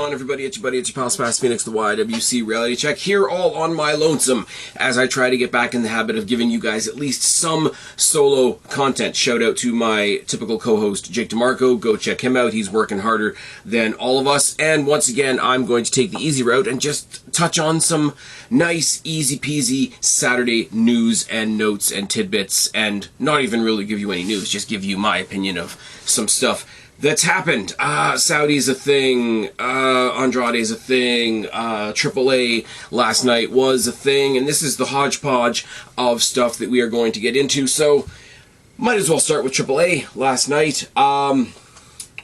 on, everybody? It's your buddy, it's your pal Spaz Phoenix, the YWC Reality Check, here all on my lonesome, as I try to get back in the habit of giving you guys at least some solo content. Shout out to my typical co-host, Jake DeMarco. Go check him out. He's working harder than all of us. And once again, I'm going to take the easy route and just touch on some nice, easy-peasy Saturday news and notes and tidbits, and not even really give you any news, just give you my opinion of some stuff that's happened. Saudi's a thing, Andrade's a thing, AAA last night was a thing, and this is the hodgepodge of stuff that we are going to get into, so might as well start with AAA last night.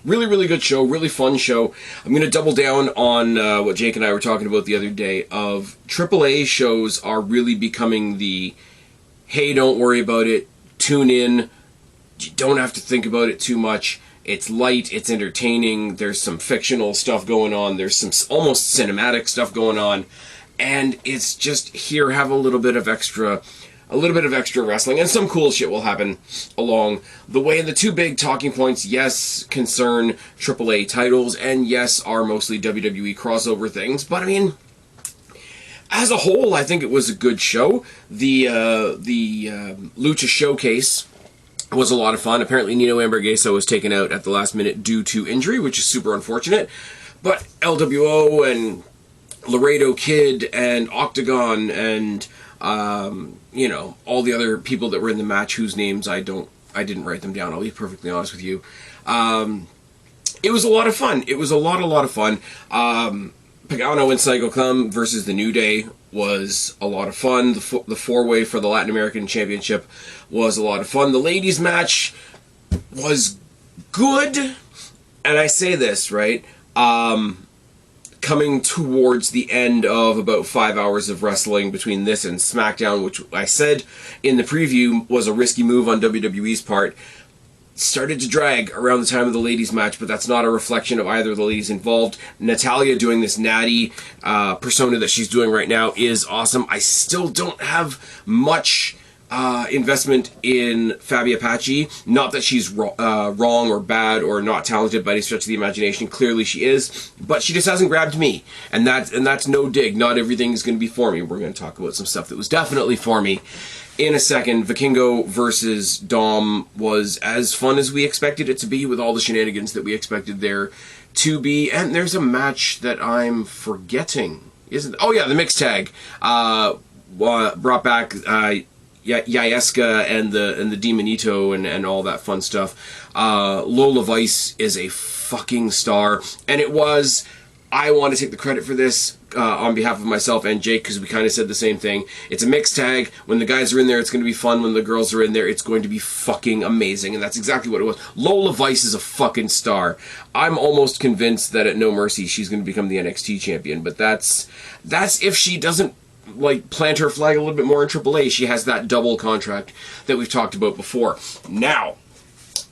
Really, really good show, really fun show. I'm going to double down on what Jake and I were talking about the other day, of AAA shows are really becoming the, hey, don't worry about it, tune in, you don't have to think about it too much. It's light, it's entertaining, there's some fictional stuff going on, there's some almost cinematic stuff going on, and it's just, here, have a little bit of extra wrestling, and some cool shit will happen along the way. And the two big talking points, yes, concern AAA titles, and yes, are mostly WWE crossover things, but I mean, as a whole, I think it was a good show. The Lucha Showcase was a lot of fun. Apparently Nino Ambergesa was taken out at the last minute due to injury, which is super unfortunate. But LWO and Laredo Kid and Octagon and you know, all the other people that were in the match whose names I didn't write them down. I'll be perfectly honest with you. It was a lot of fun. It was a lot of fun. Pagano and Psycho Clown versus the New Day was a lot of fun. The four-way for the Latin American Championship was a lot of fun. The ladies' match was good, and I say this, right, coming towards the end of about 5 hours of wrestling between this and SmackDown, which I said in the preview was a risky move on WWE's part, started to drag around the time of the ladies' match, but that's not a reflection of either of the ladies involved. Natalya doing this natty persona that she's doing right now is awesome. I still don't have much investment in Fabi Apache. Not that she's wrong or bad or not talented by any stretch of the imagination. Clearly she is, but she just hasn't grabbed me, and that's no dig. Not everything is going to be for me. We're going to talk about some stuff that was definitely for me in a second. Vikingo versus Dom was as fun as we expected it to be, with all the shenanigans that we expected there to be. And there's a match that I'm forgetting, isn't? Oh yeah, the mixed tag brought back Yaeska and the Demonito and all that fun stuff. Lola Vice is a fucking star, and it was, I want to take the credit for this on behalf of myself and Jake, because we kind of said the same thing. It's a mixed tag. When the guys are in there, it's going to be fun. When the girls are in there, it's going to be fucking amazing, and that's exactly what it was. Lola Vice is a fucking star. I'm almost convinced that at No Mercy, she's going to become the NXT champion, but that's if she doesn't like plant her flag a little bit more in AAA. She has that double contract that we've talked about before. Now,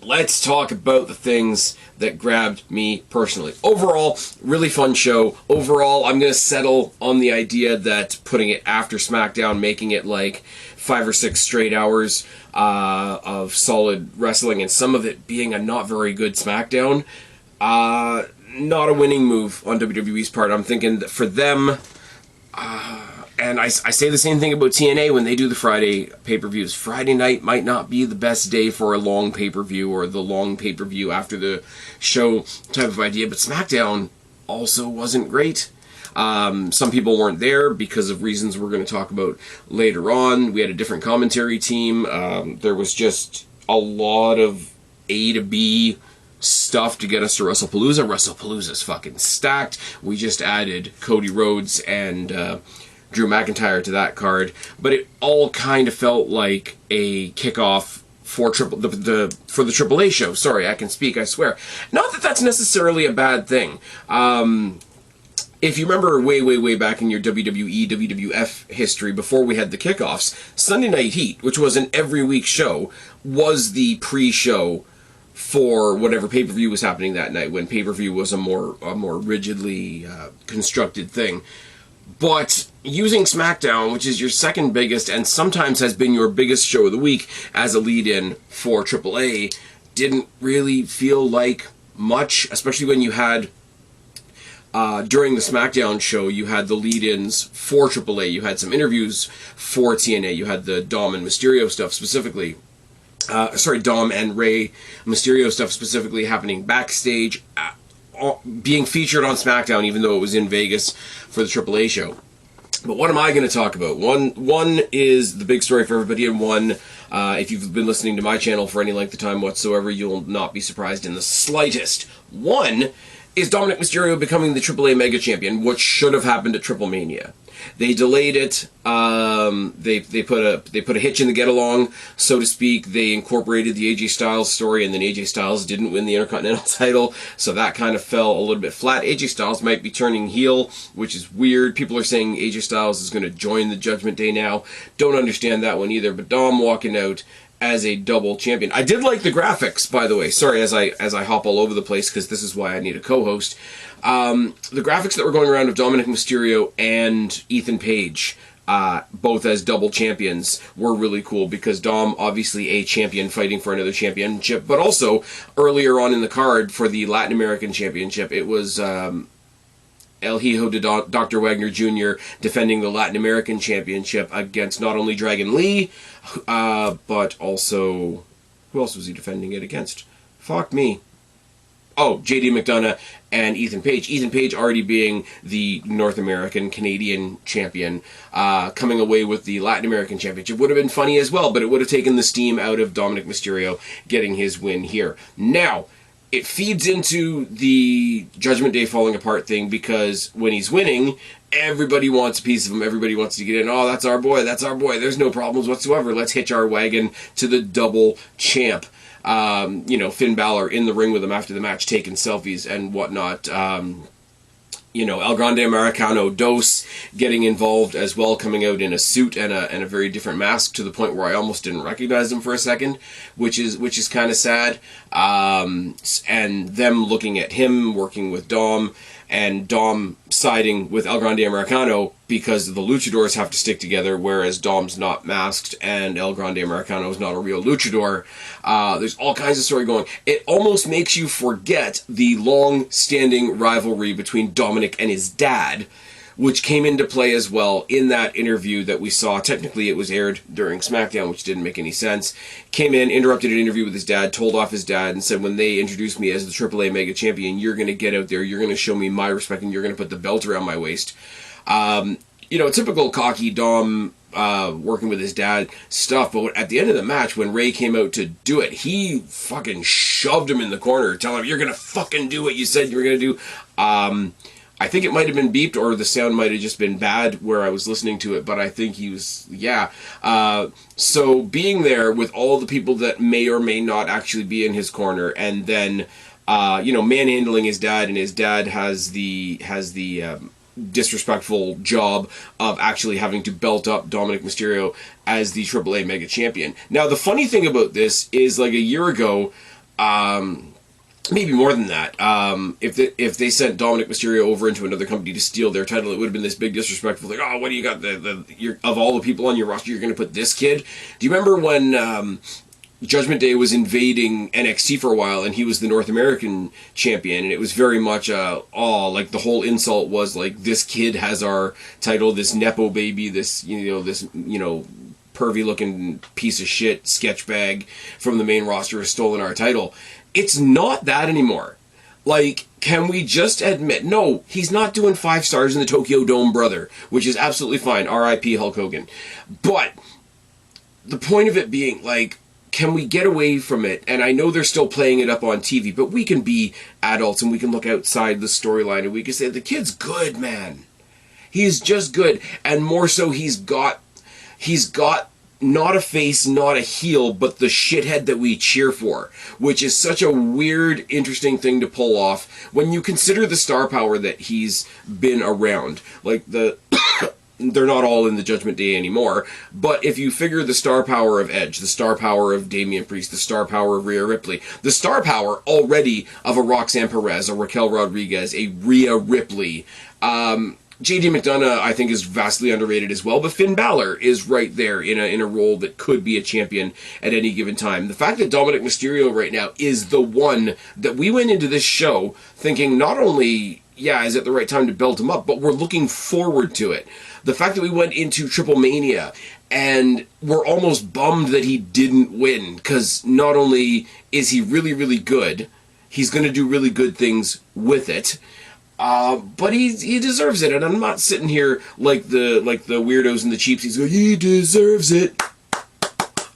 let's talk about the things that grabbed me personally. Overall, really fun show. Overall, I'm going to settle on the idea that putting it after SmackDown, making it like 5 or 6 straight hours of solid wrestling, and some of it being a not very good SmackDown, not a winning move on WWE's part. I'm thinking that for them, and I say the same thing about TNA when they do the Friday pay-per-views. Friday night might not be the best day for a long pay-per-view, or the long pay-per-view after the show type of idea, but SmackDown also wasn't great. Some people weren't there because of reasons we're going to talk about later on. We had a different commentary team. There was just a lot of A to B stuff to get us to WrestlePalooza. WrestlePalooza's fucking stacked. We just added Cody Rhodes and Drew McIntyre to that card, but it all kind of felt like a kickoff for the AAA show. Sorry, I can speak, I swear. Not that that's necessarily a bad thing. If you remember way back in your WWE, WWF history, before we had the kickoffs, Sunday Night Heat, which was an every week show, was the pre-show for whatever pay-per-view was happening that night, when pay-per-view was a more rigidly constructed thing. But using SmackDown, which is your second biggest and sometimes has been your biggest show of the week, as a lead-in for AAA, didn't really feel like much, especially when you had during the SmackDown show, you had the lead-ins for AAA. You had some interviews for TNA. You had the Dom and Mysterio stuff specifically. Dom and Rey Mysterio stuff specifically happening backstage, being featured on SmackDown, even though it was in Vegas for the AAA show. But what am I going to talk about? One is the big story for everybody, and one, if you've been listening to my channel for any length of time whatsoever, you'll not be surprised in the slightest. One is Dominic Mysterio becoming the AAA Mega Champion, which should have happened at Triple Mania. They delayed it. They put a hitch in the get-along, so to speak. They incorporated the AJ Styles story, and then AJ Styles didn't win the Intercontinental title, so that kind of fell a little bit flat. AJ Styles might be turning heel, which is weird. People are saying AJ Styles is going to join the Judgment Day now. Don't understand that one either, but Dom walking out as a double champion. I did like the graphics, by the way. Sorry, as I hop all over the place, because this is why I need a co-host. The graphics that were going around of Dominic Mysterio and Ethan Page, both as double champions, were really cool, because Dom, obviously a champion fighting for another championship, but also earlier on in the card for the Latin American Championship, it was El Hijo de Dr. Wagner Jr. defending the Latin American Championship against not only Dragon Lee, but also... Who else was he defending it against? Fuck me. Oh, JD McDonough and Ethan Page. Ethan Page already being the North American, Canadian champion, coming away with the Latin American Championship. Would have been funny as well, but it would have taken the steam out of Dominic Mysterio getting his win here. Now, it feeds into the Judgment Day falling apart thing, because when he's winning, everybody wants a piece of him. Everybody wants to get in. Oh, that's our boy. That's our boy. There's no problems whatsoever. Let's hitch our wagon to the double champ. Finn Balor in the ring with him after the match, taking selfies and whatnot. El Grande Americano Dos getting involved as well, coming out in a suit and a very different mask, to the point where I almost didn't recognize him for a second, which is kind of sad. And them looking at him working with Dom, and Dom siding with El Grande Americano because the luchadors have to stick together, whereas Dom's not masked and El Grande Americano is not a real luchador. There's all kinds of story going. It almost makes you forget the long-standing rivalry between Dominic and his dad, which came into play as well in that interview that we saw. Technically, it was aired during SmackDown, which didn't make any sense. Came in, interrupted an interview with his dad, told off his dad, and said, when they introduced me as the AAA Mega Champion, you're going to get out there, you're going to show me my respect, and you're going to put the belt around my waist. Typical cocky Dom working with his dad stuff, but at the end of the match, when Rey came out to do it, he fucking shoved him in the corner, telling him, you're going to fucking do what you said you were going to do. I think it might have been beeped, or the sound might have just been bad where I was listening to it, but I think he was, so being there with all the people that may or may not actually be in his corner, and then, manhandling his dad, and his dad has the disrespectful job of actually having to belt up Dominic Mysterio as the AAA Mega Champion. Now, the funny thing about this is, like, a year ago, maybe more than that, if they sent Dominic Mysterio over into another company to steal their title, it would have been this big disrespectful, like, oh, what do you got, of all the people on your roster, you're going to put this kid? Do you remember when Judgment Day was invading NXT for a while, and he was the North American champion, and it was very much, the whole insult was, like, this kid has our title, this Nepo baby, this pervy-looking piece of shit sketch bag from the main roster has stolen our title. It's not that anymore. Like, can we just admit, no, he's not doing 5 stars in the Tokyo Dome, brother, which is absolutely fine, R.I.P. Hulk Hogan. But the point of it being, like, can we get away from it? And I know they're still playing it up on TV, but we can be adults and we can look outside the storyline and we can say, the kid's good, man. He's just good. And more so, he's got not a face, not a heel, but the shithead that we cheer for, which is such a weird, interesting thing to pull off when you consider the star power that he's been around. Like, they're not all in the Judgment Day anymore, but if you figure the star power of Edge, the star power of Damian Priest, the star power of Rhea Ripley, the star power already of a Roxanne Perez, a Raquel Rodriguez, a Rhea Ripley, JD McDonough, I think, is vastly underrated as well, but Finn Balor is right there in a role that could be a champion at any given time. The fact that Dominic Mysterio right now is the one that we went into this show thinking not only, yeah, is it the right time to belt him up? But we're looking forward to it. The fact that we went into Triple Mania and we're almost bummed that he didn't win, because not only is he really, really good, he's going to do really good things with it. But he deserves it, and I'm not sitting here like the weirdos and the cheapsies go, he deserves it.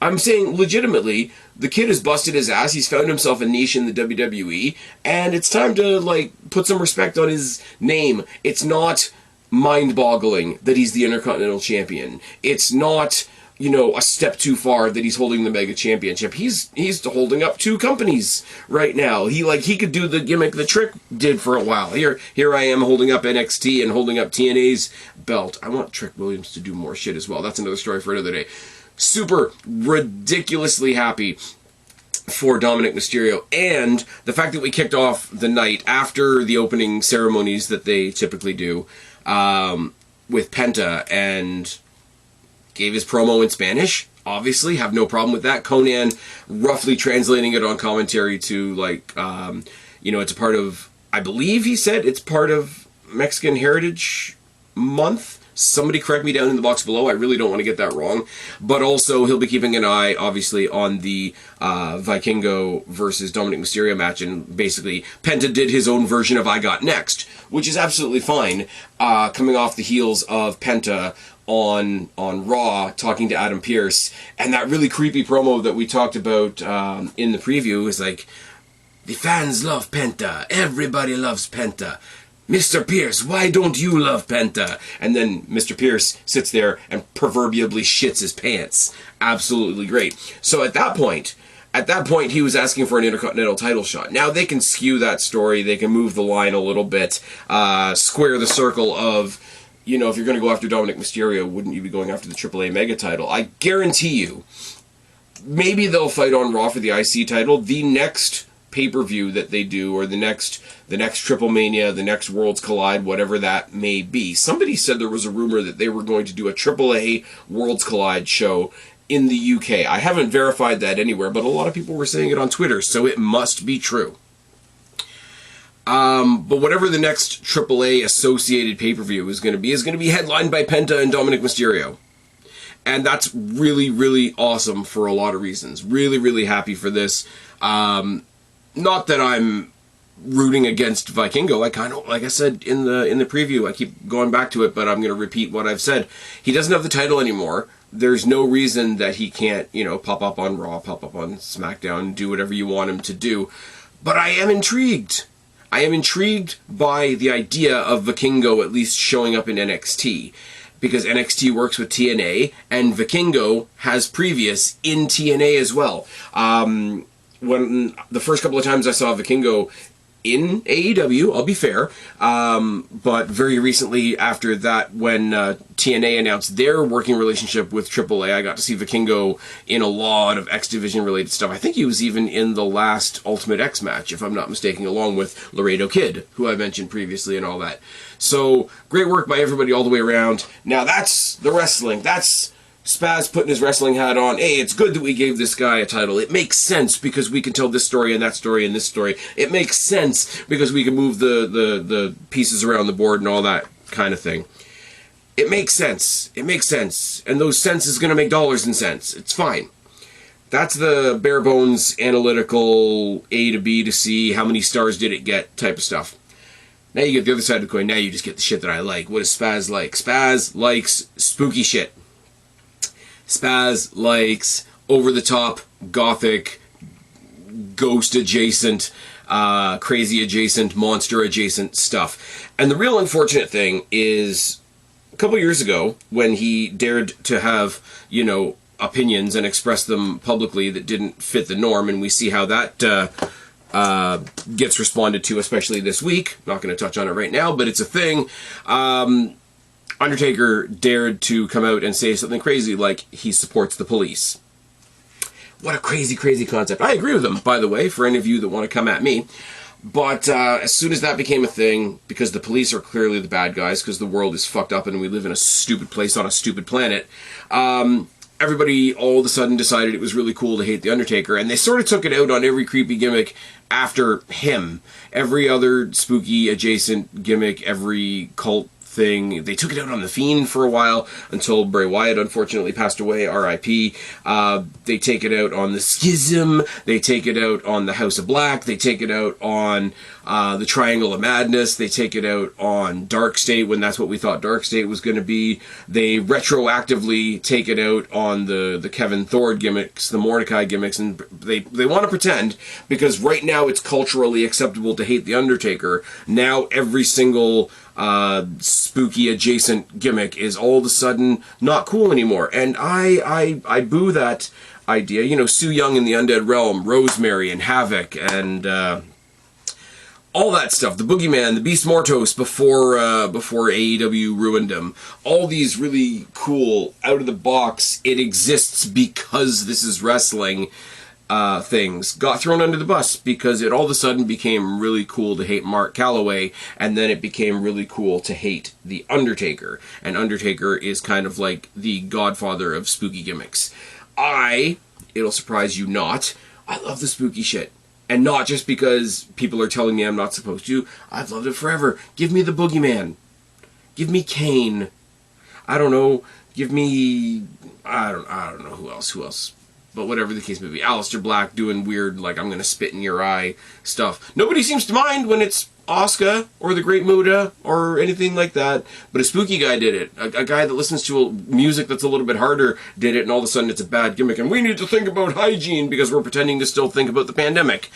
I'm saying legitimately, the kid has busted his ass. He's found himself a niche in the WWE, and it's time to like put some respect on his name. It's not mind-boggling that he's the Intercontinental Champion. It's not, you know, a step too far that he's holding the Mega Championship. He's holding up 2 companies right now. He could do the gimmick that Trick did for a while. Here I am holding up NXT and holding up TNA's belt. I want Trick Williams to do more shit as well. That's another story for another day. Super ridiculously happy for Dominic Mysterio, and the fact that we kicked off the night after the opening ceremonies that they typically do with Penta, and gave his promo in Spanish. Obviously, have no problem with that. Conan roughly translating it on commentary to, like, you know, it's a part of, I believe he said it's part of Mexican Heritage Month. Somebody correct me down in the box below. I really don't want to get that wrong. But also, he'll be keeping an eye, obviously, on the Vikingo versus Dominic Mysterio match. And basically, Penta did his own version of I Got Next, which is absolutely fine, coming off the heels of Penta on Raw talking to Adam Pearce. And that really creepy promo that we talked about in the preview is like, the fans love Penta. Everybody loves Penta. Mr. Pierce, why don't you love Penta? And then Mr. Pierce sits there and proverbially shits his pants. Absolutely great. So at that point, he was asking for an Intercontinental title shot. Now, they can skew that story. They can move the line a little bit, square the circle of, you know, if you're going to go after Dominic Mysterio, wouldn't you be going after the AAA Mega title? I guarantee you, maybe they'll fight on Raw for the IC title. The next pay-per-view that they do, or the next Triple Mania, the next Worlds Collide, whatever that may be. Somebody said there was a rumor that they were going to do a AAA Worlds Collide show in the UK. I haven't verified that anywhere, but a lot of people were saying it on Twitter, so it must be true. But whatever the next AAA associated pay-per-view is going to be headlined by Penta and Dominic Mysterio. And that's really, really awesome for a lot of reasons. Really, really happy for this. Not that I'm rooting against Vikingo. I kind of, like I said in the preview, I keep going back to it, but I'm going to repeat what I've said. He doesn't have the title anymore. There's no reason that he can't, you know, pop up on Raw, pop up on SmackDown, do whatever you want him to do. But I am intrigued. I am intrigued by the idea of Vikingo at least showing up in NXT. Because NXT works with TNA, and Vikingo has previous in TNA as well. When the first couple of times I saw Vikingo in AEW, I'll be fair, but very recently after that, when TNA announced their working relationship with AAA, I got to see Vikingo in a lot of X Division related stuff. I think he was even in the last Ultimate X match, if I'm not mistaken, along with Laredo Kid, who I mentioned previously and all that. So, great work by everybody all the way around. Now that's the wrestling. That's Spaz putting his wrestling hat on. Hey, it's good that we gave this guy a title. It makes sense because we can tell this story and that story and this story. It makes sense because we can move the pieces around the board and all that kind of thing. It makes sense. It makes sense. And those cents is going to make dollars and cents. It's fine. That's the bare bones analytical A to B to C, how many stars did it get type of stuff. Now you get the other side of the coin. Now you just get the shit that I like. What does Spaz like? Spaz likes spooky shit. Spaz likes over-the-top, gothic, ghost-adjacent, crazy-adjacent, monster-adjacent stuff. And the real unfortunate thing is, a couple years ago, when he dared to have, you know, opinions and express them publicly that didn't fit the norm, and we see how that gets responded to, especially this week. Not going to touch on it right now, but it's a thing. Undertaker dared to come out and say something crazy like he supports the police. What a crazy, crazy concept. I agree with him, by the way, for any of you that want to come at me. But as soon as that became a thing, because the police are clearly the bad guys, because the world is fucked up and we live in a stupid place on a stupid planet, everybody all of a sudden decided it was really cool to hate The Undertaker, and they sort of took it out on every creepy gimmick after him. Every other spooky adjacent gimmick, every cult thing. They took it out on The Fiend for a while until Bray Wyatt unfortunately passed away, R.I.P. They take it out on the Schism. They take it out on the House of Black. They take it out on the Triangle of Madness. They take it out on Dark State when that's what we thought Dark State was going to be. They retroactively take it out on the Kevin Thorne gimmicks, the Mordecai gimmicks, and they want to pretend, because right now it's culturally acceptable to hate The Undertaker. Now every single spooky adjacent gimmick is all of a sudden not cool anymore, and I boo that idea. You know, Sue Young in the Undead Realm, Rosemary and Havoc, and all that stuff. The Boogeyman, the Beast Mortos before AEW ruined him. All these really cool, out of the box, it exists because this is wrestling things got thrown under the bus because it all of a sudden became really cool to hate Mark Calloway, and then it became really cool to hate The Undertaker. And Undertaker is kind of like the godfather of spooky gimmicks. It'll surprise you not, I love the spooky shit. And not just because people are telling me I'm not supposed to. I've loved it forever. Give me the Boogeyman. Give me Kane. I don't know. Give me... I don't know who else. But whatever the case may be, Aleister Black doing weird, like, I'm gonna spit in your eye stuff. Nobody seems to mind when it's Asuka or the Great Muta or anything like that. But a spooky guy did it. A guy that listens to music that's a little bit harder did it, and all of a sudden it's a bad gimmick. And we need to think about hygiene because we're pretending to still think about the pandemic.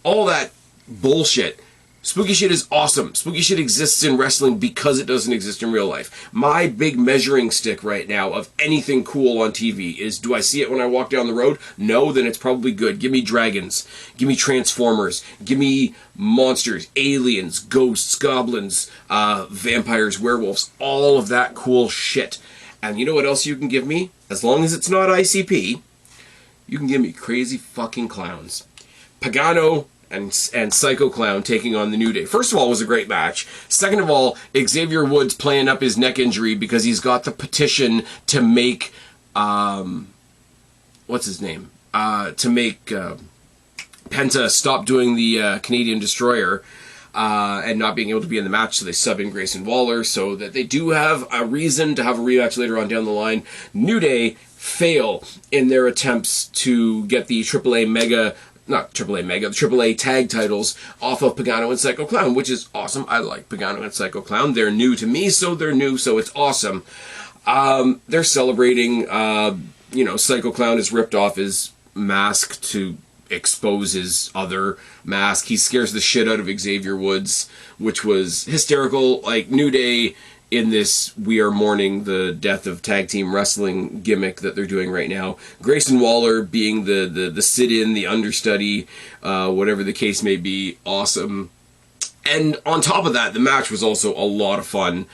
All that bullshit. Spooky shit is awesome. Spooky shit exists in wrestling because it doesn't exist in real life. My big measuring stick right now of anything cool on TV is, do I see it when I walk down the road? No, then it's probably good. Give me dragons. Give me Transformers. Give me monsters, aliens, ghosts, goblins, vampires, werewolves, all of that cool shit. And you know what else you can give me? As long as it's not ICP, you can give me crazy fucking clowns. Pagano and Psycho Clown taking on the New Day. First of all, it was a great match. Second of all, Xavier Woods playing up his neck injury because he's got the petition to make, what's his name? To make Penta stop doing the Canadian Destroyer and not being able to be in the match, so they sub in Grayson Waller so that they do have a reason to have a rematch later on down the line. New Day fail in their attempts to get the the AAA tag titles off of Pagano and Psycho Clown, which is awesome. I like Pagano and Psycho Clown. They're new to me, so they're new, so it's awesome. They're celebrating, Psycho Clown has ripped off his mask to expose his other mask. He scares the shit out of Xavier Woods, which was hysterical. Like, New Day in this we are mourning the death of tag team wrestling gimmick that they're doing right now. Grayson Waller being the sit-in, the understudy, whatever the case may be, awesome. And on top of that, the match was also a lot of fun.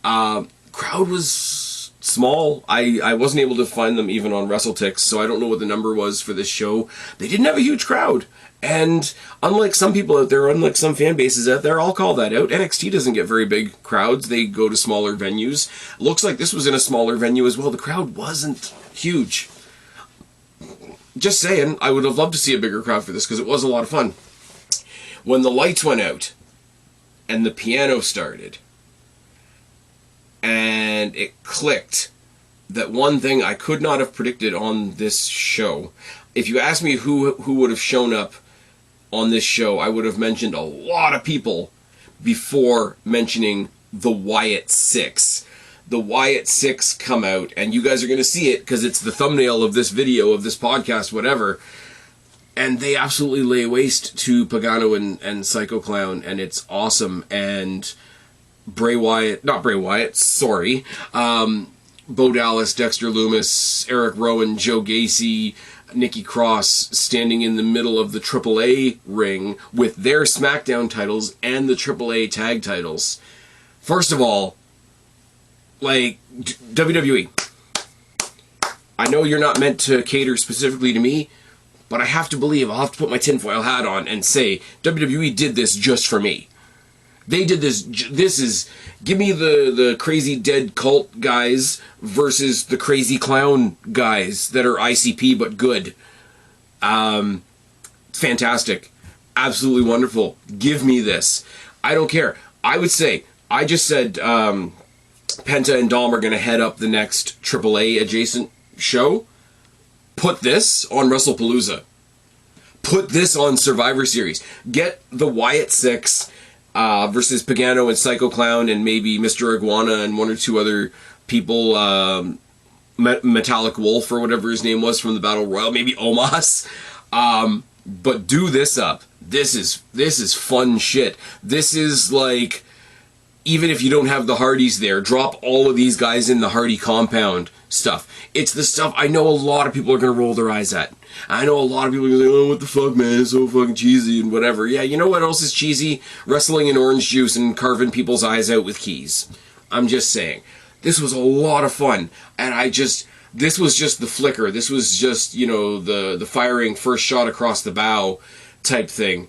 Crowd was small. I wasn't able to find them even on WrestleTix, so I don't know what the number was for this show. They didn't have a huge crowd. And unlike some people out there, unlike some fan bases out there, I'll call that out. NXT doesn't get very big crowds. They go to smaller venues. Looks like this was in a smaller venue as well. The crowd wasn't huge. Just saying, I would have loved to see a bigger crowd for this because it was a lot of fun. When the lights went out and the piano started and it clicked that one thing I could not have predicted on this show. If you asked me who would have shown up on this show, I would have mentioned a lot of people before mentioning the WYATT 6. The WYATT 6 come out, and you guys are going to see it because it's the thumbnail of this video, of this podcast, whatever. And they absolutely lay waste to Pagano and Psycho Clown, and it's awesome. And Bo Dallas, Dexter Lumis, Eric Rowan, Joe Gacy, Nikki Cross standing in the middle of the AAA ring with their SmackDown titles and the AAA tag titles. First of all, like, WWE, I know you're not meant to cater specifically to me, but I have to believe, I'll have to put my tinfoil hat on and say, WWE did this just for me. They did this. This is, give me the crazy dead cult guys versus the crazy clown guys that are ICP but good. Fantastic. Absolutely wonderful. Give me this. I don't care. I would say, I just said Penta and Dom are going to head up the next AAA adjacent show. Put this on WrestlePalooza. Put this on Survivor Series. Get the WYATT 6 versus Pagano and Psycho Clown and maybe Mr. Iguana and one or two other people, Metallic Wolf or whatever his name was from the Battle Royal, maybe Omos. But do this up. This is fun shit. This is like, even if you don't have the Hardys there, drop all of these guys in the Hardy compound stuff. It's the stuff I know a lot of people are going to roll their eyes at. I know a lot of people are going to say, oh, what the fuck, man, it's so fucking cheesy and whatever. Yeah, you know what else is cheesy? Wrestling in orange juice and carving people's eyes out with keys. I'm just saying. This was a lot of fun, and this was just the flicker. This was just, you know, the firing first shot across the bow type thing.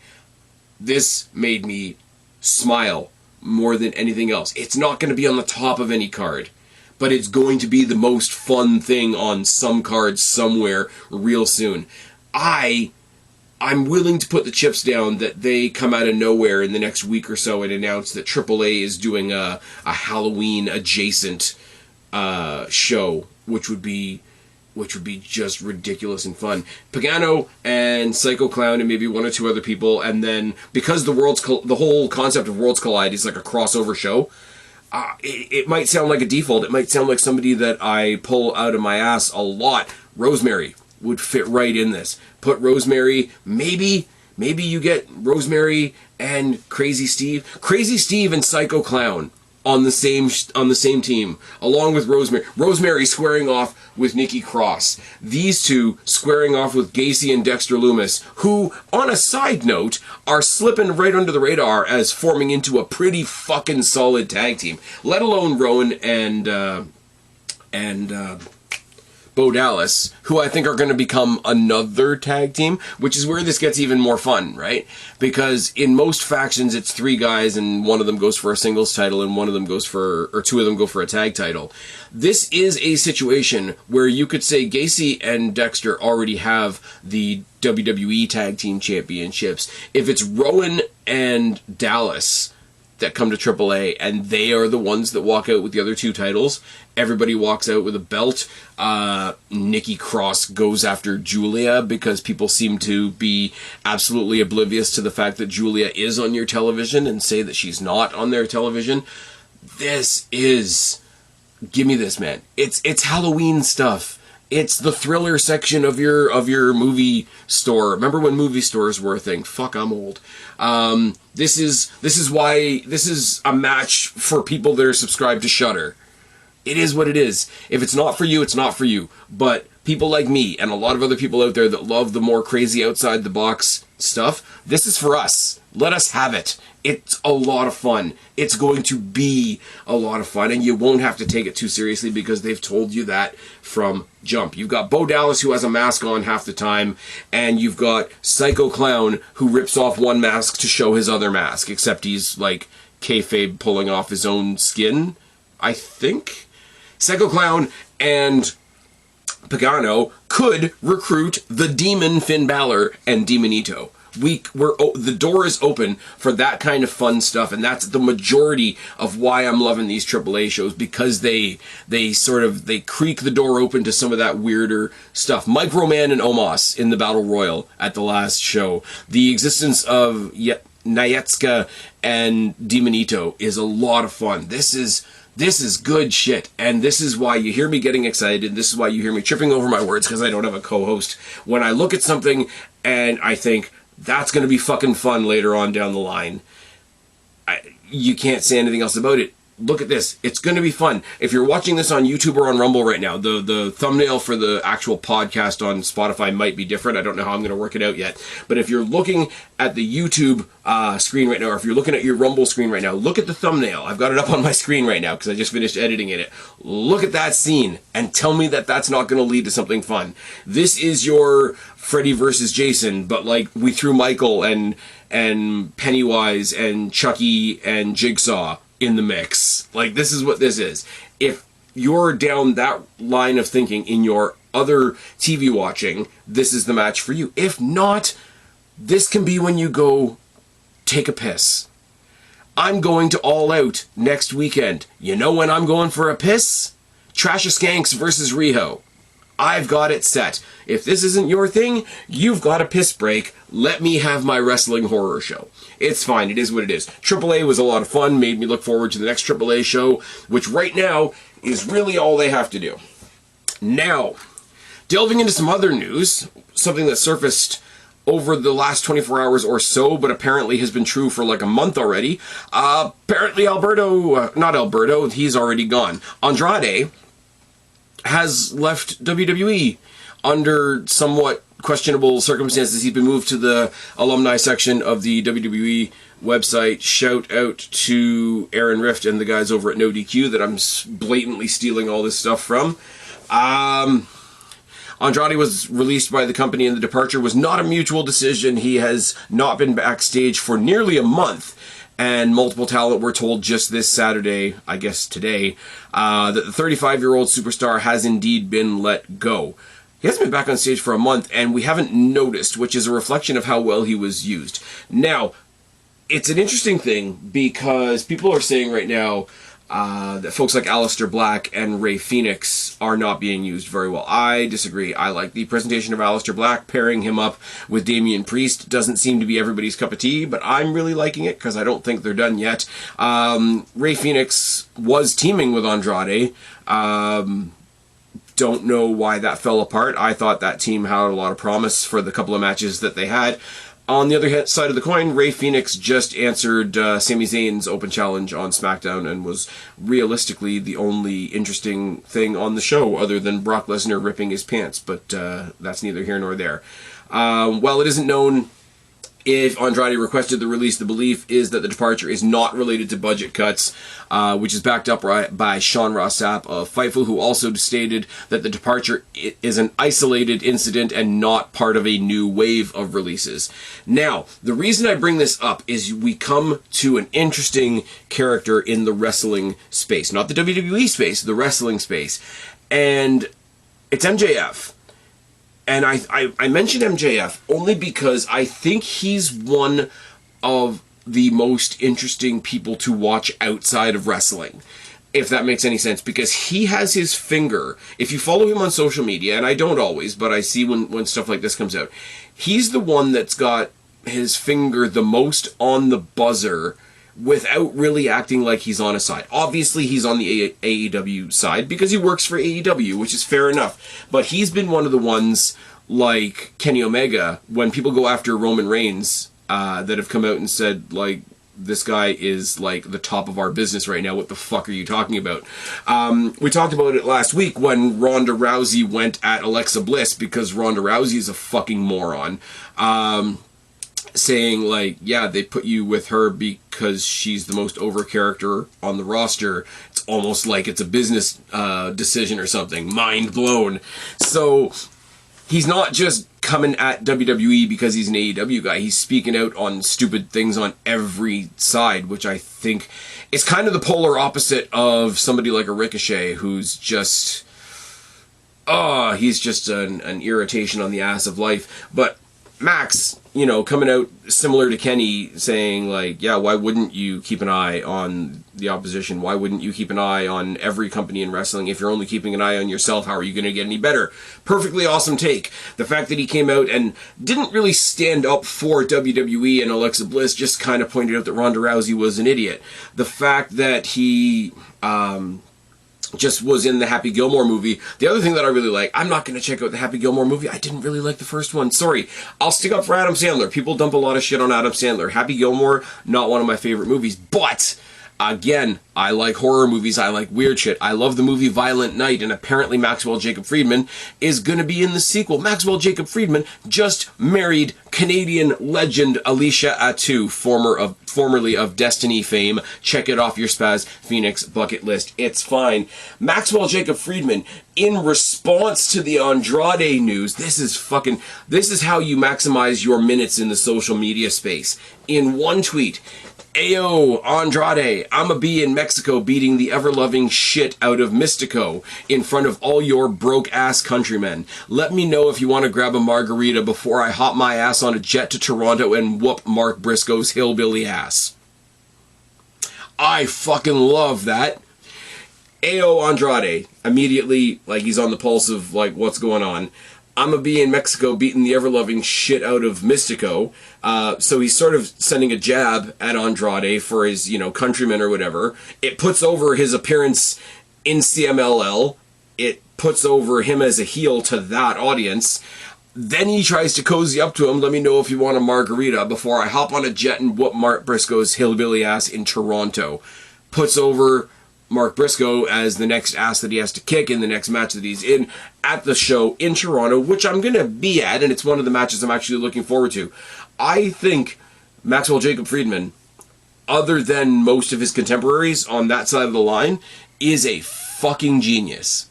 This made me smile more than anything else. It's not going to be on the top of any card, but it's going to be the most fun thing on some cards somewhere real soon. I'm willing to put the chips down that they come out of nowhere in the next week or so and announce that AAA is doing a Halloween adjacent show, which would be just ridiculous and fun. Pagano and Psycho Clown and maybe one or two other people, and then because the whole concept of Worlds Collide is like a crossover show, it might sound like a default. It might sound like somebody that I pull out of my ass a lot. Rosemary would fit right in this. Put Rosemary, maybe you get Rosemary and Crazy Steve and Psycho Clown on the same team, along with Rosemary. Rosemary squaring off with Nikki Cross. These two squaring off with Gacy and Dexter Lumis, who, on a side note, are slipping right under the radar as forming into a pretty fucking solid tag team. Let alone Rowan and Bo Dallas, who I think are going to become another tag team, which is where this gets even more fun, right? Because in most factions, it's three guys and one of them goes for a singles title and one of them goes for, or two of them go for a tag title. This is a situation where you could say Gacy and Dexter already have the WWE Tag Team Championships. If it's Rowan and Dallas that come to AAA, and they are the ones that walk out with the other two titles, everybody walks out with a belt. Nikki Cross goes after Julia because people seem to be absolutely oblivious to the fact that Julia is on your television and say that she's not on their television. This is... Give me this, man. It's Halloween stuff. It's the thriller section of your movie store. Remember when movie stores were a thing? Fuck, I'm old. This is why this is a match for people that are subscribed to Shudder. It is what it is. If it's not for you, it's not for you. But people like me and a lot of other people out there that love the more crazy outside the box stuff, this is for us. Let us have it. It's a lot of fun. It's going to be a lot of fun, and you won't have to take it too seriously because they've told you that from jump. You've got Bo Dallas, who has a mask on half the time, and you've got Psycho Clown, who rips off one mask to show his other mask, except he's like kayfabe pulling off his own skin, I think. Psycho Clown and Pagano could recruit the demon Finn Balor and Demonito. The door is open for that kind of fun stuff, and that's the majority of why I'm loving these AAA shows, because they creak the door open to some of that weirder stuff. Microman and Omos in the Battle Royal at the last show. The existence of Nayetska and Demonito is a lot of fun. This is good shit, and this is why you hear me getting excited. This is why you hear me tripping over my words, because I don't have a co-host. When I look at something and I think, that's going to be fucking fun later on down the line, you can't say anything else about it. look at this. It's going to be fun. If you're watching this on YouTube or on Rumble right now, the thumbnail for the actual podcast on Spotify might be different. I don't know how I'm going to work it out yet. But if you're looking at the YouTube screen right now, or if you're looking at your Rumble screen right now, look at the thumbnail. I've got it up on my screen right now because I just finished editing it. Look at that scene and tell me that that's not going to lead to something fun. This is your Freddy versus Jason, but like we threw Michael and Pennywise and Chucky and Jigsaw in the mix. Like, this is what this is. If you're down that line of thinking in your other TV watching, this is the match for you. If not, this can be when you go take a piss. I'm going to All Out next weekend. You know when I'm going for a piss? Trash of Skanks versus Riho. I've got it set. If this isn't your thing, you've got a piss break. Let me have my wrestling horror show. It's fine. It is what it is. AAA was a lot of fun. Made me look forward to the next AAA show, which right now is really all they have to do. Now, delving into some other news, something that surfaced over the last 24 hours or so, but apparently has been true for like a month already. Apparently not Alberto, he's already gone. Andrade has left WWE under somewhat questionable circumstances. He's been moved to the alumni section of the WWE website. Shout out to Aaron Rift and the guys over at No DQ that I'm blatantly stealing all this stuff from. Andrade was released by the company and the departure was not a mutual decision. He has not been backstage for nearly a month. And multiple talent were told just this Saturday, I guess today, that the 35-year-old superstar has indeed been let go. He hasn't been back on stage for a month, and we haven't noticed, which is a reflection of how well he was used. Now, it's an interesting thing because people are saying right now that folks like Aleister Black and Rey Fenix are not being used very well. I disagree. I like the presentation of Aleister Black. Pairing him up with Damian Priest doesn't seem to be everybody's cup of tea, but I'm really liking it because I don't think they're done yet. Rey Fenix was teaming with Andrade. Don't know why that fell apart. I thought that team had a lot of promise for the couple of matches that they had. On the other side of the coin, Rey Fenix just answered Sami Zayn's open challenge on SmackDown and was realistically the only interesting thing on the show other than Brock Lesnar ripping his pants, but that's neither here nor there. While it isn't known if Andrade requested the release, the belief is that the departure is not related to budget cuts, which is backed up by Sean Ross Sapp of Fightful, who also stated that the departure is an isolated incident and not part of a new wave of releases. Now, the reason I bring this up is we come to an interesting character in the wrestling space, not the WWE space, the wrestling space, and it's MJF. And I mention MJF only because I think he's one of the most interesting people to watch outside of wrestling, if that makes any sense, because he has his finger. If you follow him on social media, and I don't always, but I see when stuff like this comes out, he's the one that's got his finger the most on the buzzer without really acting like he's on a side. Obviously, he's on the AEW side because he works for AEW, which is fair enough. But he's been one of the ones, like Kenny Omega, when people go after Roman Reigns, that have come out and said, like, this guy is, like, the top of our business right now. What the fuck are you talking about? We talked about it last week when Ronda Rousey went at Alexa Bliss because Ronda Rousey is a fucking moron. Saying, like, yeah, they put you with her because she's the most over character on the roster. It's almost like it's a business decision or something. Mind blown. So he's not just coming at WWE because he's an AEW guy. He's speaking out on stupid things on every side, which I think is kind of the polar opposite of somebody like a Ricochet, who's just, he's just an irritation on the ass of life. But Max, you know, coming out similar to Kenny, saying, like, yeah, why wouldn't you keep an eye on the opposition? Why wouldn't you keep an eye on every company in wrestling? If you're only keeping an eye on yourself, how are you going to get any better? Perfectly awesome take. The fact that he came out and didn't really stand up for WWE and Alexa Bliss, just kind of pointed out that Ronda Rousey was an idiot. The fact that he just was in the Happy Gilmore movie. The other thing that I really like, I'm not going to check out the Happy Gilmore movie. I didn't really like the first one. Sorry. I'll stick up for Adam Sandler. People dump a lot of shit on Adam Sandler. Happy Gilmore, not one of my favorite movies. But Again, I like horror movies, I like weird shit. I love the movie Violent Night, and apparently Maxwell Jacob Friedman is going to be in the sequel. Maxwell Jacob Friedman just married Canadian legend Alicia Attu, formerly of Destiny fame. Check it off your Spaz Phoenix bucket list. It's fine. Maxwell Jacob Friedman, in response to the Andrade news, this is how you maximize your minutes in the social media space. In one tweet, Ayo, Andrade, I'ma be in Mexico beating the ever-loving shit out of Mystico in front of all your broke-ass countrymen. Let me know if you want to grab a margarita before I hop my ass on a jet to Toronto and whoop Mark Briscoe's hillbilly ass. I fucking love that. Ayo, Andrade, immediately, like, he's on the pulse of, like, what's going on. I'm gonna be in Mexico beating the ever-loving shit out of Mystico. So he's sort of sending a jab at Andrade for his, countrymen or whatever. It puts over his appearance in CMLL. It puts over him as a heel to that audience. Then he tries to cozy up to him. Let me know if you want a margarita before I hop on a jet and whoop Mark Briscoe's hillbilly ass in Toronto. Puts over Mark Briscoe as the next ass that he has to kick in the next match that he's in at the show in Toronto, which I'm going to be at, and it's one of the matches I'm actually looking forward to. I think Maxwell Jacob Friedman, other than most of his contemporaries on that side of the line, is a fucking genius.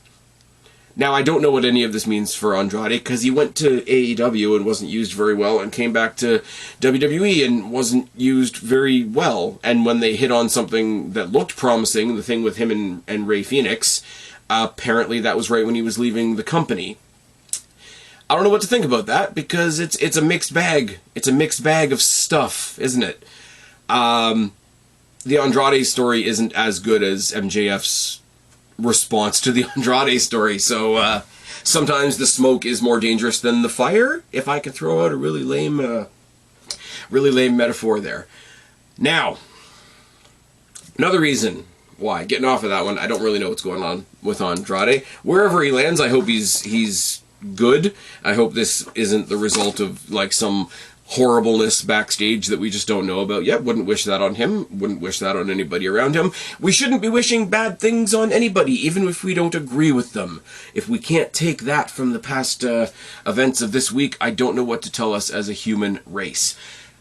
Now, I don't know what any of this means for Andrade, because he went to AEW and wasn't used very well, and came back to WWE and wasn't used very well. And when they hit on something that looked promising, the thing with him and Ray Phoenix, apparently that was right when he was leaving the company. I don't know what to think about that, because it's a mixed bag. It's a mixed bag of stuff, isn't it? The Andrade story isn't as good as MJF's response to the Andrade story, so sometimes the smoke is more dangerous than the fire, if I could throw out a really lame metaphor there. Now, another reason why, getting off of that one, I don't really know what's going on with Andrade. Wherever he lands, I hope he's good. I hope this isn't the result of, like, some horribleness backstage that we just don't know about yet. Wouldn't wish that on him. Wouldn't wish that on anybody around him. We shouldn't be wishing bad things on anybody, even if we don't agree with them. If we can't take that from the past events of this week, I don't know what to tell us as a human race.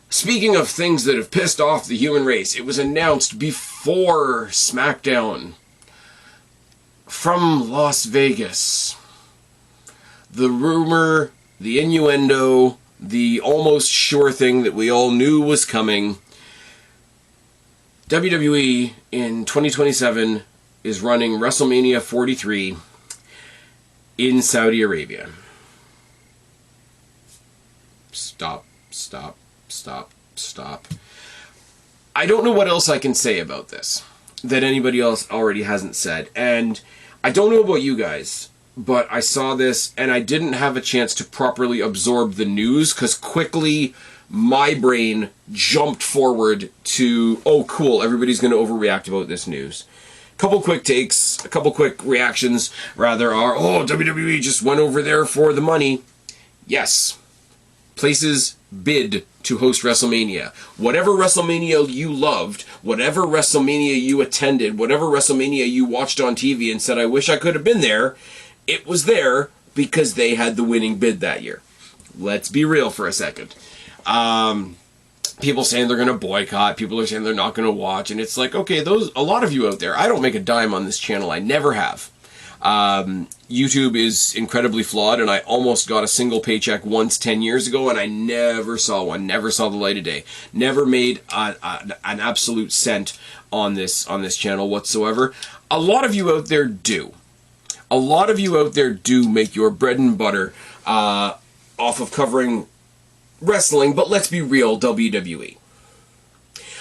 Speaking of things that have pissed off the human race, it was announced before SmackDown from Las Vegas. The rumor, the innuendo, the almost sure thing that we all knew was coming. WWE in 2027 is running WrestleMania 43 in Saudi Arabia. Stop. I don't know what else I can say about this that anybody else already hasn't said. And I don't know about you guys, but I saw this and I didn't have a chance to properly absorb the news, because quickly my brain jumped forward to, oh cool, everybody's going to overreact about this news. A couple quick reactions rather are, oh, WWE just went over there for the money. Yes. Places bid to host WrestleMania. Whatever WrestleMania you loved, whatever WrestleMania you attended, whatever WrestleMania you watched on TV and said, I wish I could have been there, it was there because they had the winning bid that year. Let's be real for a second. People saying they're going to boycott, people are saying they're not going to watch, and it's like, okay, a lot of you out there, I don't make a dime on this channel, I never have. YouTube is incredibly flawed, and I almost got a single paycheck once 10 years ago, and I never saw one, never saw the light of day, never made an absolute cent on this channel whatsoever. A lot of you out there do. A lot of you out there do make your bread and butter off of covering wrestling, but let's be real, WWE.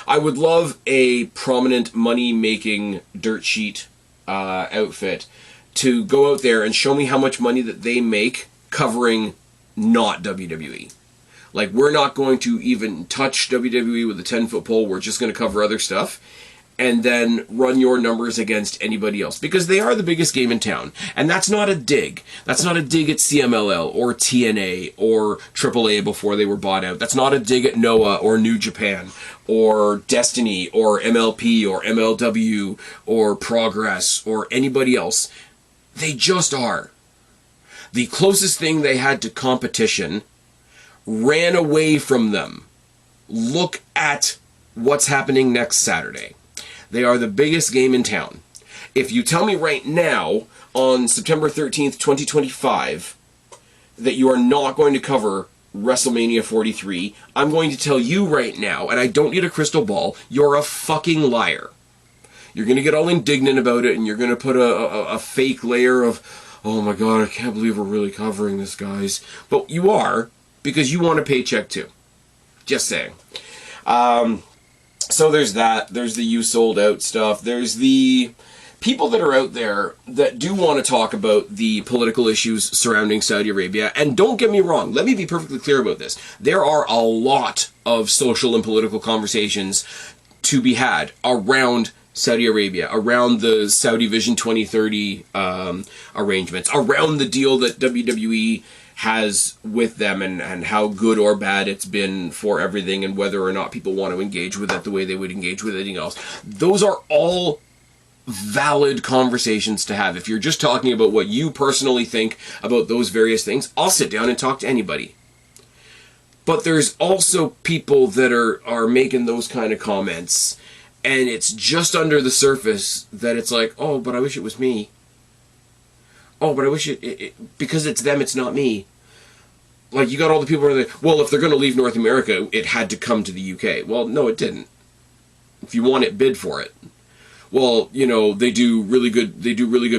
I would love a prominent money-making dirt sheet outfit to go out there and show me how much money that they make covering not WWE. Like, we're not going to even touch WWE with a 10-foot pole, we're just going to cover other stuff. and then run your numbers against anybody else, because they are the biggest game in town. And that's not a dig. That's not a dig at CMLL or TNA or AAA before they were bought out. That's not a dig at Noah or New Japan or Destiny or MLP or MLW or Progress or anybody else. They just are. The closest thing they had to competition ran away from them. Look at what's happening next Saturday. They are the biggest game in town. If you tell me right now, on September 13th, 2025, that you are not going to cover WrestleMania 43, I'm going to tell you right now, and I don't need a crystal ball, you're a fucking liar. You're going to get all indignant about it, and you're going to put a fake layer of, oh my god, I can't believe we're really covering this, guys. But you are, because you want a paycheck too. Just saying. So there's that. There's the you sold out stuff. There's the people that are out there that do want to talk about the political issues surrounding Saudi Arabia. And don't get me wrong. Let me be perfectly clear about this. There are a lot of social and political conversations to be had around Saudi Arabia, around the Saudi Vision 2030 arrangements, around the deal that WWE has with them, and how good or bad it's been for everything, and whether or not people want to engage with it the way they would engage with anything else. Those are all valid conversations to have. If you're just talking about what you personally think about those various things, I'll sit down and talk to anybody. But there's also people that are making those kind of comments, and it's just under the surface that it's like, oh, but I wish it was me. Oh, but I wish because it's them, it's not me. Like, you got all the people who are like, well, if they're going to leave North America, it had to come to the UK. Well, no, it didn't. If you want it, bid for it. Well, you know, they do really good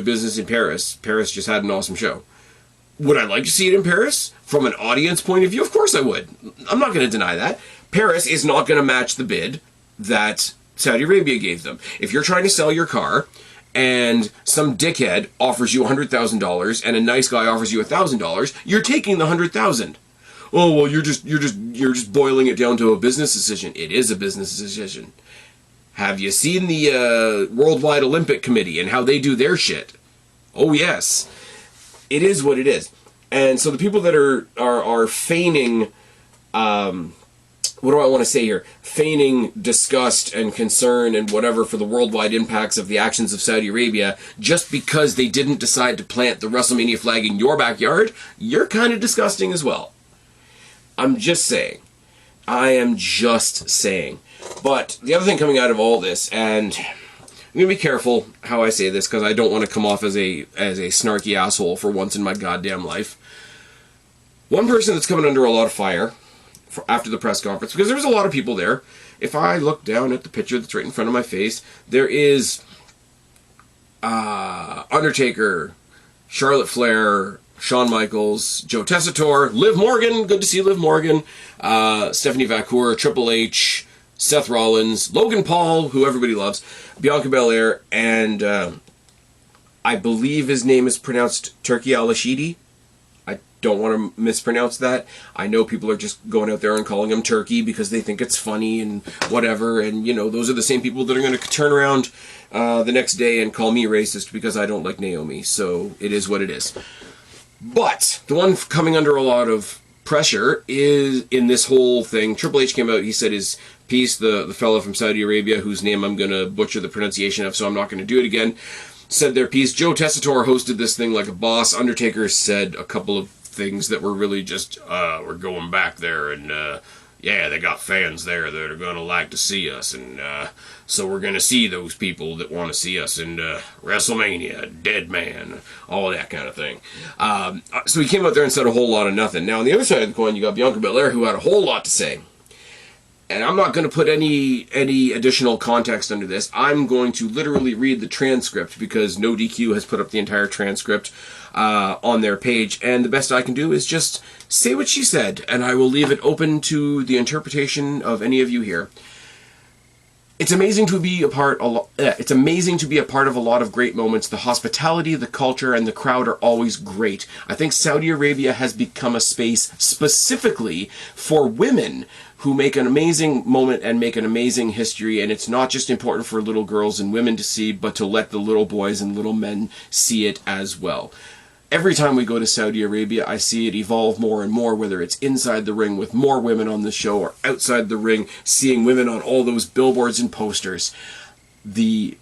business in Paris. Paris just had an awesome show. Would I like to see it in Paris? From an audience point of view, of course I would. I'm not going to deny that. Paris is not going to match the bid that Saudi Arabia gave them. If you're trying to sell your car, and some dickhead offers you $100,000 and a nice guy offers you $1,000, you're taking the $100,000. Oh, well, you're just boiling it down to a business decision. It is a business decision. Have you seen the Worldwide Olympic Committee and how they do their shit? Oh yes, it is what it is. And so the people that are feigning, what do I want to say here? Feigning disgust and concern and whatever for the worldwide impacts of the actions of Saudi Arabia, just because they didn't decide to plant the WrestleMania flag in your backyard, you're kind of disgusting as well. I'm just saying. I am just saying. But the other thing coming out of all this, and I'm going to be careful how I say this, because I don't want to come off as a snarky asshole for once in my goddamn life. One person that's coming under a lot of fire after the press conference, because there's a lot of people there. If I look down at the picture that's right in front of my face, there is Undertaker, Charlotte Flair, Shawn Michaels, Joe Tessitore, Liv Morgan, good to see Liv Morgan, Stephanie Vacour, Triple H, Seth Rollins, Logan Paul, who everybody loves, Bianca Belair, and I believe his name is pronounced Turki Al-Ashidi. Don't want to mispronounce that. I know people are just going out there and calling him Turkey because they think it's funny and whatever, and you know, those are the same people that are going to turn around the next day and call me racist because I don't like Naomi. So it is what it is. But the one coming under a lot of pressure is in this whole thing. Triple H came out, he said his piece, the fellow from Saudi Arabia, whose name I'm going to butcher the pronunciation of, so I'm not going to do it again, said their piece. Joe Tessitore hosted this thing like a boss. Undertaker said a couple of things that were really just, we're going back there, and yeah, they got fans there that are going to like to see us, and so we're going to see those people that want to see us in WrestleMania, Dead Man, all that kind of thing. So he came out there and said a whole lot of nothing. Now, on the other side of the coin, you got Bianca Belair, who had a whole lot to say. And I'm not going to put any additional context under this. I'm going to literally read the transcript, because No DQ has put up the entire transcript on their page, and the best I can do is just say what she said, and I will leave it open to the interpretation of any of you here. It's amazing to be a part. It's amazing to be a part of a lot of great moments. The hospitality, the culture, and the crowd are always great. I think Saudi Arabia has become a space specifically for women who make an amazing moment and make an amazing history. And it's not just important for little girls and women to see, but to let the little boys and little men see it as well. Every time we go to Saudi Arabia, I see it evolve more and more, whether it's inside the ring with more women on the show or outside the ring, seeing women on all those billboards and posters that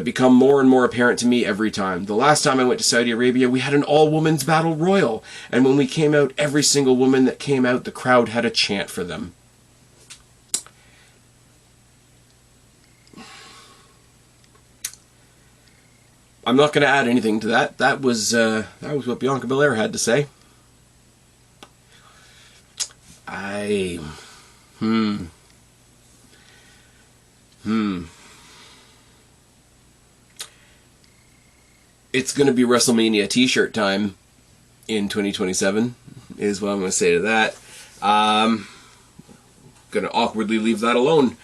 become more and more apparent to me every time. The last time I went to Saudi Arabia, we had an all-women's battle royal. And when we came out, every single woman that came out, the crowd had a chant for them. I'm not going to add anything to that. That was what Bianca Belair had to say. It's going to be WrestleMania t-shirt time in 2027, is what I'm going to say to that. Going to awkwardly leave that alone.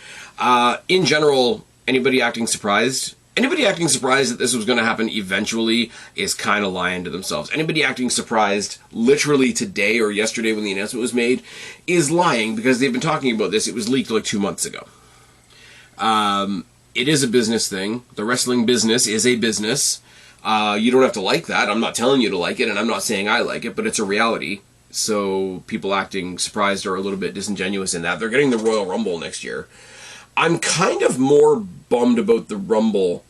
In general, anybody acting surprised? Anybody acting surprised that this was going to happen eventually is kind of lying to themselves. Anybody acting surprised literally today or yesterday when the announcement was made is lying, because they've been talking about this. It was leaked like 2 months ago. It is a business thing. The wrestling business is a business. You don't have to like that. I'm not telling you to like it, and I'm not saying I like it, but it's a reality. So people acting surprised are a little bit disingenuous in that. They're getting the Royal Rumble next year. I'm kind of more bummed about the Rumble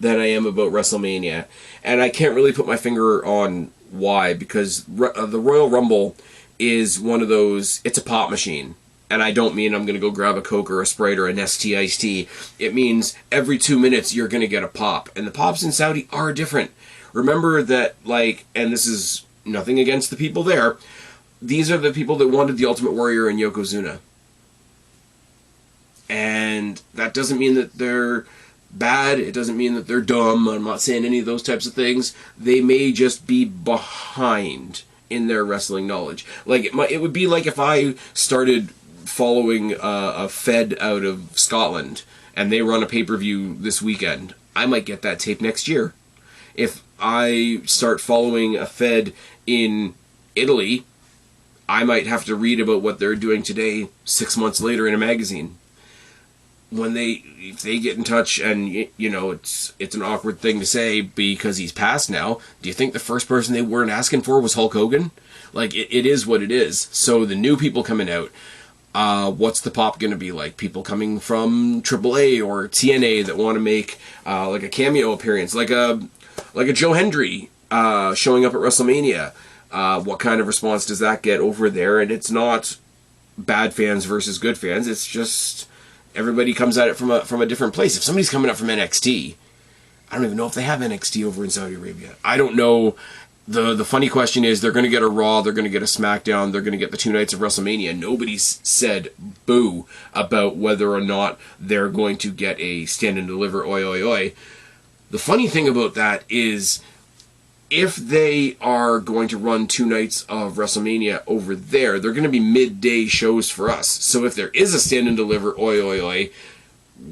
than I am about WrestleMania. And I can't really put my finger on why, because the Royal Rumble is one of those, it's a pop machine. And I don't mean I'm going to go grab a Coke or a Sprite or a Nestea iced tea. It means every 2 minutes you're going to get a pop. And the pops in Saudi are different. Remember that, like, and this is nothing against the people there, these are the people that wanted the Ultimate Warrior and Yokozuna. And that doesn't mean that they're bad. It doesn't mean that they're dumb. I'm not saying any of those types of things. They may just be behind in their wrestling knowledge. Like, it would be like if I started following a Fed out of Scotland and they run a pay-per-view this weekend. I might get that tape next year. If I start following a Fed in Italy, I might have to read about what they're doing today 6 months later in a magazine. If they get in touch, and you know, it's an awkward thing to say because he's passed now. Do you think the first person they weren't asking for was Hulk Hogan? Like, it is what it is. So the new people coming out, what's the pop going to be like? People coming from AAA or TNA that want to make like a cameo appearance, like a Joe Hendry showing up at WrestleMania. What kind of response does that get over there? And it's not bad fans versus good fans. It's just everybody comes at it from a different place. If somebody's coming up from NXT, I don't even know if they have NXT over in Saudi Arabia. I don't know. The funny question is, they're going to get a Raw, they're going to get a SmackDown, they're going to get the 2 nights of WrestleMania. Nobody's said boo about whether or not they're going to get a stand and deliver oi oi oi. The funny thing about that is, if they are going to run 2 nights of WrestleMania over there, they're going to be midday shows for us. So if there is a stand and deliver oi oi oi,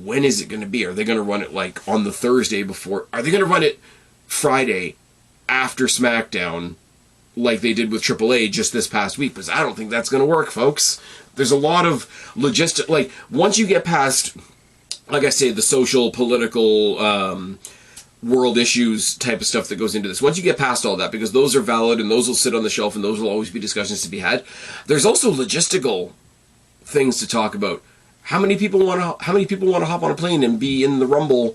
when is it going to be? Are they going to run it like on the Thursday before? Are they going to run it Friday after SmackDown like they did with AAA just this past week? Because I don't think that's going to work, folks. There's a lot of logistic, like, once you get past, like I say, the social, political, world issues type of stuff that goes into this. Once you get past all that, because those are valid and those will sit on the shelf and those will always be discussions to be had, there's also logistical things to talk about. How many people want to hop on a plane and be in the Rumble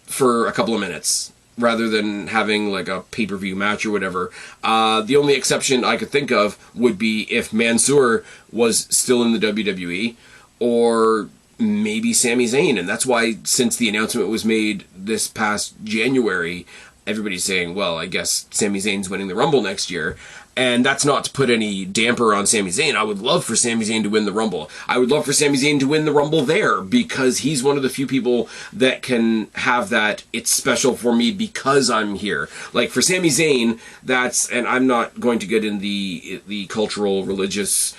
for a couple of minutes rather than having like a pay-per-view match or whatever? The only exception I could think of would be if Mansoor was still in the WWE, or maybe Sami Zayn. And that's why, since the announcement was made this past January, everybody's saying, well, I guess Sami Zayn's winning the Rumble next year. And that's not to put any damper on Sami Zayn. I would love for Sami Zayn to win the Rumble. I would love for Sami Zayn to win the Rumble there, because he's one of the few people that can have that, it's special for me because I'm here. Like, for Sami Zayn, that's, and I'm not going to get in the cultural, religious,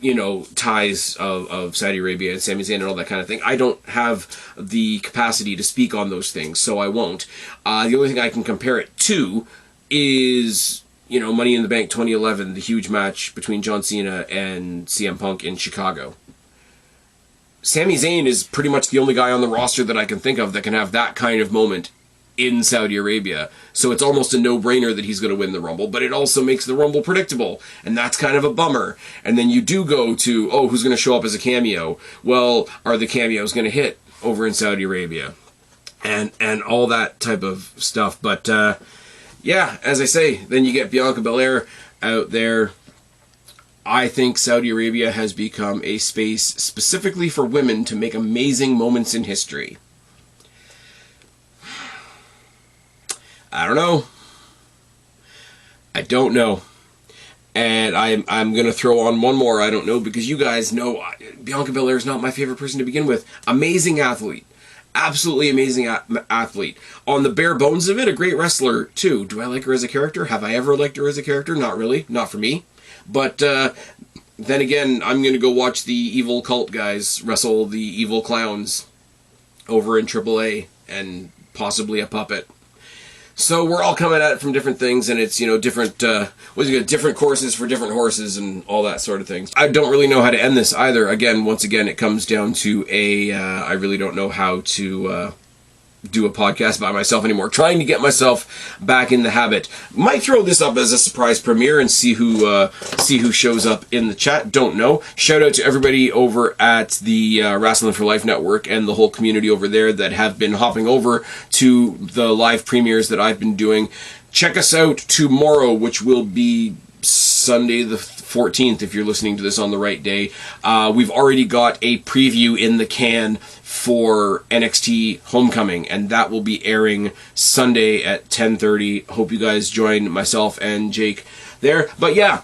you know, ties of Saudi Arabia and Sami Zayn and all that kind of thing. I don't have the capacity to speak on those things, so I won't. The only thing I can compare it to is, you know, Money in the Bank 2011, the huge match between John Cena and CM Punk in Chicago. Sami Zayn is pretty much the only guy on the roster that I can think of that can have that kind of moment in Saudi Arabia. So it's almost a no-brainer that he's going to win the Rumble, but it also makes the Rumble predictable, and that's kind of a bummer. And then you do go to, oh, who's going to show up as a cameo? Well, are the cameos going to hit over in Saudi Arabia? And all that type of stuff. But, yeah, as I say, then you get Bianca Belair out there. I think Saudi Arabia has become a space specifically for women to make amazing moments in history. I don't know. I don't know. And I'm going to throw on one more I don't know, because you guys know Bianca Belair is not my favorite person to begin with. Amazing athlete. Absolutely amazing athlete. On the bare bones of it, a great wrestler too. Do I like her as a character? Have I ever liked her as a character? Not really. Not for me. But then again, I'm going to go watch the evil cult guys wrestle the evil clowns over in AAA and possibly a puppet. So we're all coming at it from different things, and it's, you know, different different courses for different horses and all that sort of thing. I don't really know how to end this either. Once again, it comes down to I really don't know how to do a podcast by myself anymore. Trying to get myself back in the habit. Might throw this up as a surprise premiere and see who shows up in the chat. Don't know. Shout out to everybody over at the Wrestling for Life Network and the whole community over there that have been hopping over to the live premieres that I've been doing. Check us out tomorrow, which will be Sunday the 14th if you're listening to this on the right day. We've already got a preview in the can for NXT Homecoming, and that will be airing Sunday at 10:30. Hope you guys join myself and Jake there. But yeah,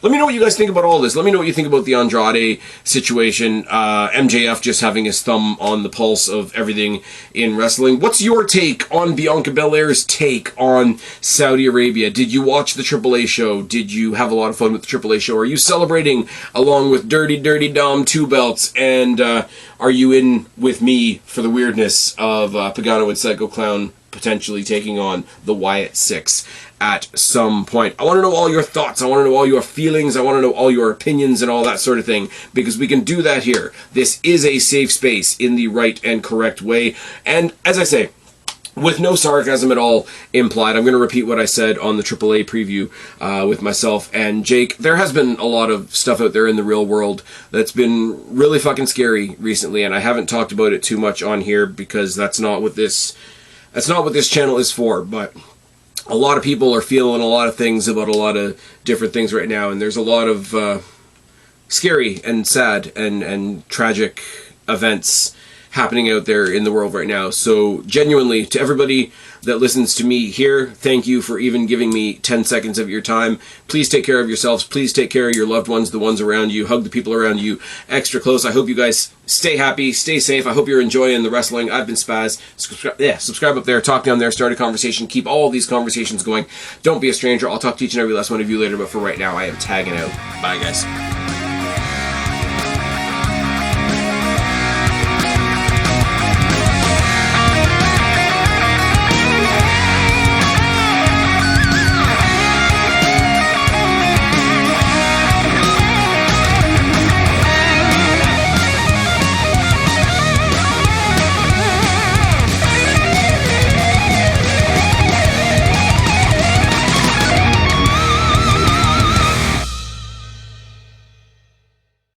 let me know what you guys think about all this. Let me know what you think about the Andrade situation. MJF just having his thumb on the pulse of everything in wrestling. What's your take on Bianca Belair's take on Saudi Arabia? Did you watch the AAA show? Did you have a lot of fun with the AAA show? Are you celebrating along with Dirty Dirty Dom 2 belts? And are you in with me for the weirdness of Pagano and Psycho Clown potentially taking on the Wyatt Six at some point? I want to know all your thoughts. I want to know all your feelings. I want to know all your opinions and all that sort of thing, because we can do that here. This is a safe space in the right and correct way. And as I say, with no sarcasm at all implied, I'm going to repeat what I said on the AAA preview with myself and Jake. There has been a lot of stuff out there in the real world that's been really fucking scary recently, and I haven't talked about it too much on here because that's not what this channel is for. But a lot of people are feeling a lot of things about a lot of different things right now, and there's a lot of scary and sad and tragic events happening out there in the world right now. So genuinely, to everybody that listens to me here, thank you for even giving me 10 seconds of your time. Please take care of yourselves. Please take care of your loved ones, the ones around you. Hug the people around you extra close. I hope you guys stay happy, stay safe. I hope you're enjoying the wrestling. I've been Spaz. Subscribe up there, talk down there, start a conversation. Keep all of these conversations going. Don't be a stranger. I'll talk to each and every last one of you later, but for right now, I am tagging out. Bye, guys.